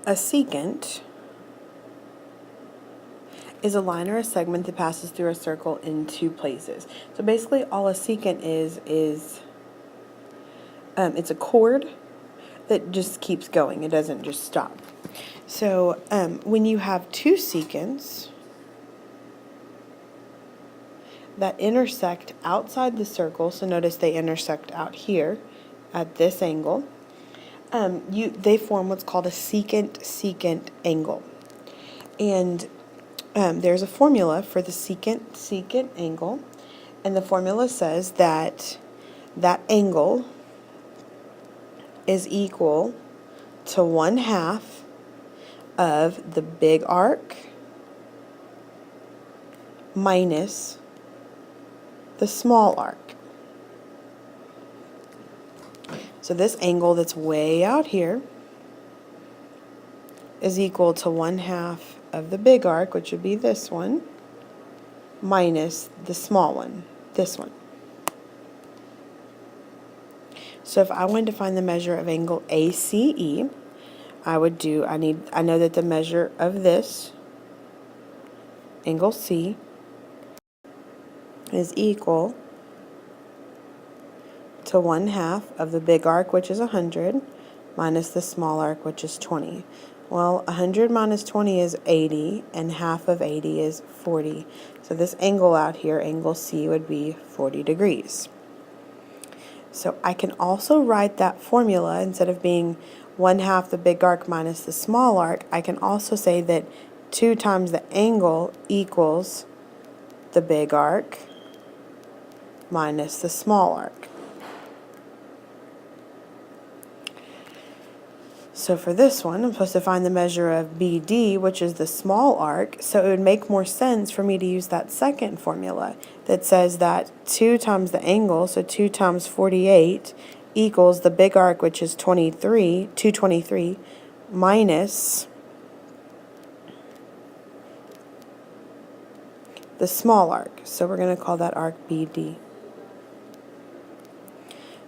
A secant is a line or a segment that passes through a circle in two places. So basically all a secant is it's a chord that just keeps going. It doesn't just stop. So when you have two secants that intersect outside the circle, so notice they intersect out here at this angle, they form what's called a secant-secant angle. And there's a formula for the secant-secant angle, and the formula says that that angle is equal to 1/2 of the big arc minus the small arc. So this angle that's way out here is equal to 1/2 of the big arc, which would be this one, minus the small one, this one. So if I wanted to find the measure of angle ACE, I know that the measure of this angle C is equal to 1/2 of the big arc, which is 100, minus the small arc, which is 20. Well, 100 minus 20 is 80, and half of 80 is 40. So this angle out here, angle C, would be 40 degrees. So I can also write that formula, instead of being 1/2 the big arc minus the small arc, I can also say that 2 times the angle equals the big arc minus the small arc. So for this one, I'm supposed to find the measure of BD, which is the small arc, so it would make more sense for me to use that second formula that says that 2 times the angle, so 2 times 48, equals the big arc, which is 223, minus the small arc. So we're going to call that arc BD.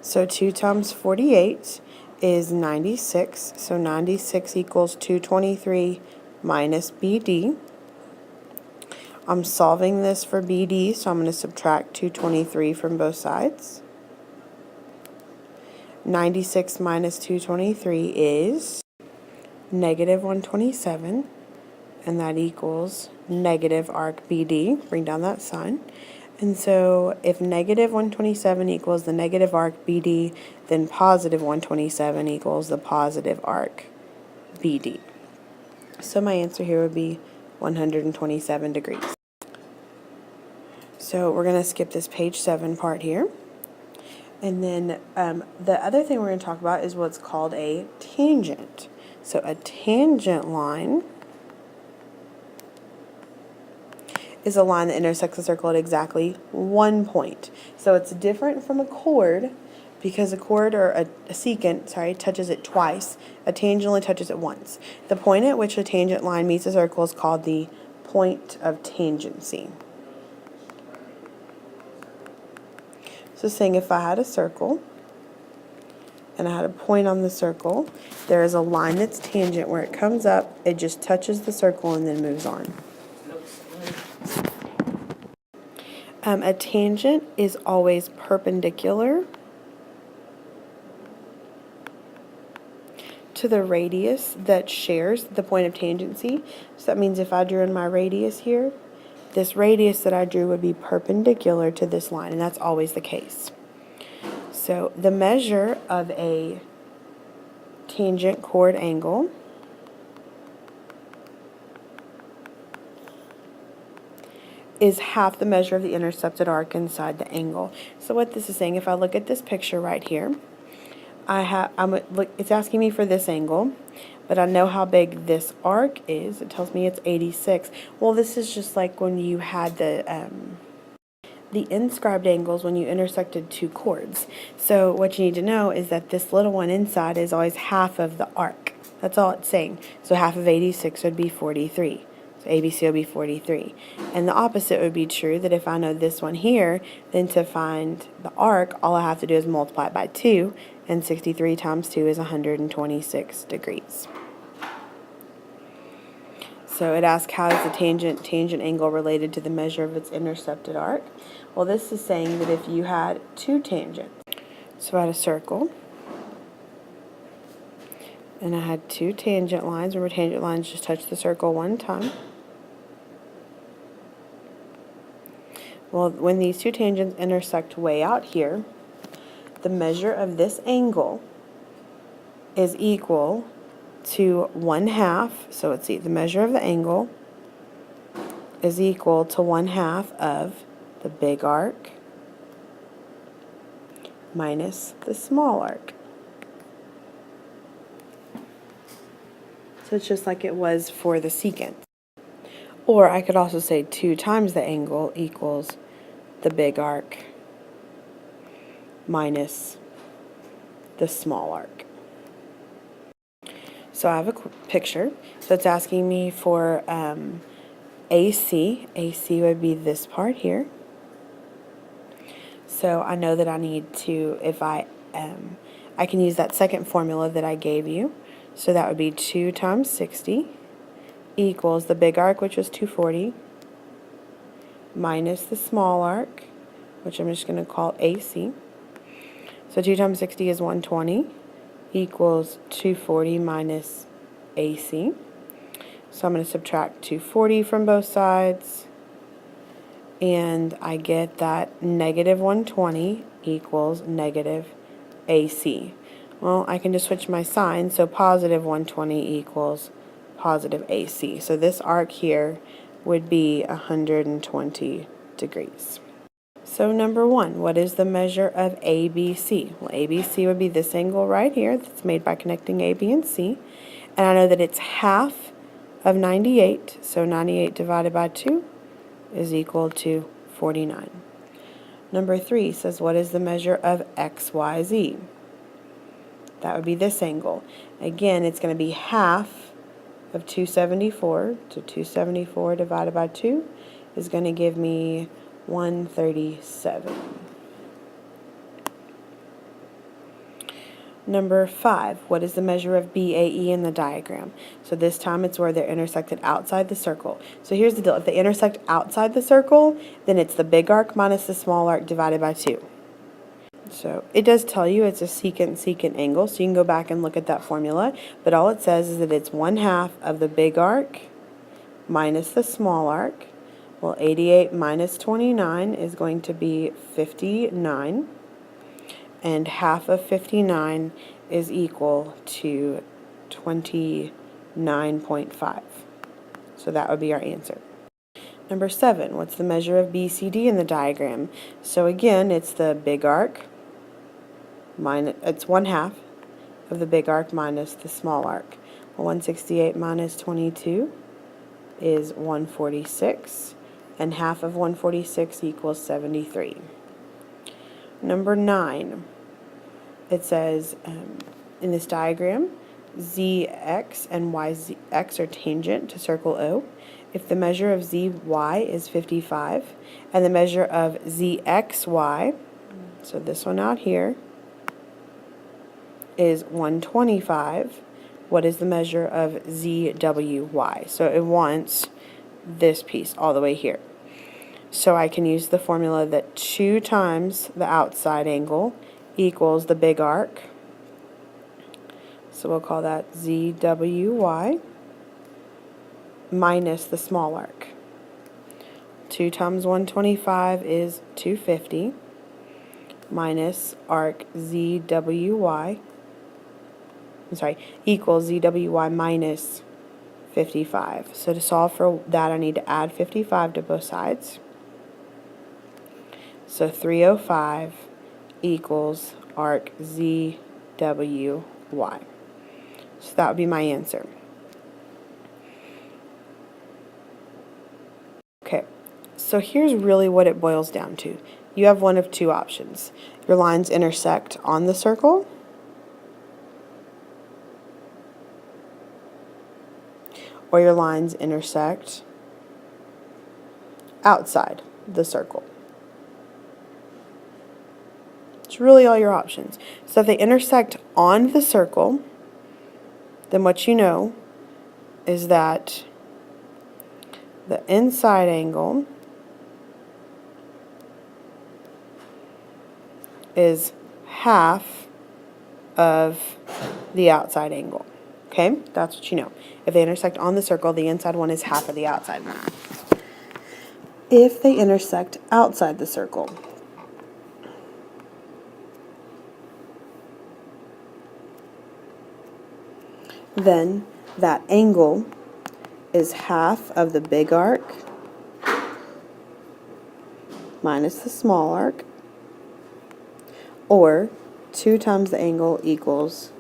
So 2 times 48 is 96, so 96 equals 223 minus BD. I'm solving this for BD, so I'm going to subtract 223 from both sides. 96 minus 223 is negative 127, and that equals negative arc BD. Bring down that sign. And so if negative 127 equals the negative arc BD, then positive 127 equals the positive arc BD. So my answer here would be 127 degrees. So we're going to skip this page 7 part here. And then the other thing we're going to talk about is what's called a tangent. So a tangent line is a line that intersects a circle at exactly 1 point. So it's different from a chord, because a chord or a secant, touches it twice. A tangent only touches it once. The point at which a tangent line meets a circle is called the point of tangency. So saying if I had a circle and I had a point on the circle, there is a line that's tangent where it comes up, it just touches the circle and then moves on. A tangent is always perpendicular to the radius that shares the point of tangency. So that means if I drew in my radius here, this radius that I drew would be perpendicular to this line, and that's always the case. So the measure of a tangent chord angle is half the measure of the intercepted arc inside the angle. So what this is saying, if I look at this picture right here, it's asking me for this angle, but I know how big this arc is. It tells me it's 86. Well, this is just like when you had the inscribed angles when you intersected two chords. So what you need to know is that this little one inside is always half of the arc. That's all it's saying. So half of 86 would be 43. So ABC would be 43. And the opposite would be true, that if I know this one here, then to find the arc, all I have to do is multiply it by 2, and 63 times 2 is 126 degrees. So it asks, how is the tangent angle related to the measure of its intercepted arc? Well, this is saying that if you had two tangents, so I had a circle, and I had two tangent lines. Remember, tangent lines just touch the circle one time. Well, when these two tangents intersect way out here, the measure of this angle is equal to 1/2. So let's see, the measure of the angle is equal to 1/2 of the big arc minus the small arc. So it's just like it was for the secant. Or I could also say 2 times the angle equals the big arc minus the small arc. So I have a picture. So it's asking me for AC. AC would be this part here. So I know that I need to, if I can use that second formula that I gave you. So that would be 2 times 60 equals the big arc, which was 240, minus the small arc, which I'm just going to call AC. So 2 times 60 is 120, equals 240 minus AC. So I'm going to subtract 240 from both sides, and I get that negative 120 equals negative AC. Well, I can just switch my sign, so positive 120 equals positive AC. So this arc here would be 120 degrees. So number 1, what is the measure of ABC? Well, ABC would be this angle right here that's made by connecting A, B, and C. And I know that it's half of 98, so 98 divided by 2 is equal to 49. Number 3 says, what is the measure of XYZ? That would be this angle. Again, it's going to be half of 274, so 274 divided by 2 is going to give me 137. Number 5, what is the measure of BAE in the diagram? So this time it's where they're intersected outside the circle. So here's the deal. If they intersect outside the circle, then it's the big arc minus the small arc divided by 2. So it does tell you it's a secant angle, so you can go back and look at that formula. But all it says is that it's 1/2 of the big arc minus the small arc. Well, 88 minus 29 is going to be 59. And half of 59 is equal to 29.5. So that would be our answer. Number 7, what's the measure of BCD in the diagram? So again, it's the big arc minus, it's 1/2 of the big arc minus the small arc. 168 minus 22 is 146, and half of 146 equals 73. Number 9, it says in this diagram, ZX and YX are tangent to circle O. If the measure of ZY is 55 and the measure of ZXY, so this one out here, is 125, what is the measure of ZWY? So it wants this piece all the way here. So I can use the formula that 2 times the outside angle equals the big arc. So we'll call that ZWY minus the small arc. 2 times 125 is 250 minus arc ZWY, equals ZWY minus 55. So to solve for that, I need to add 55 to both sides. So 305 equals arc ZWY. So that would be my answer. Okay, so here's really what it boils down to. You have one of 2 options. Your lines intersect on the circle, or your lines intersect outside the circle. It's really all your options. So if they intersect on the circle, then what you know is that the inside angle is half of the outside angle. Okay, that's what you know. If they intersect on the circle, the inside one is half of the outside one. If they intersect outside the circle, then that angle is half of the big arc minus the small arc, or 2 times the angle equals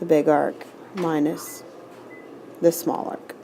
the big arc minus the small arc.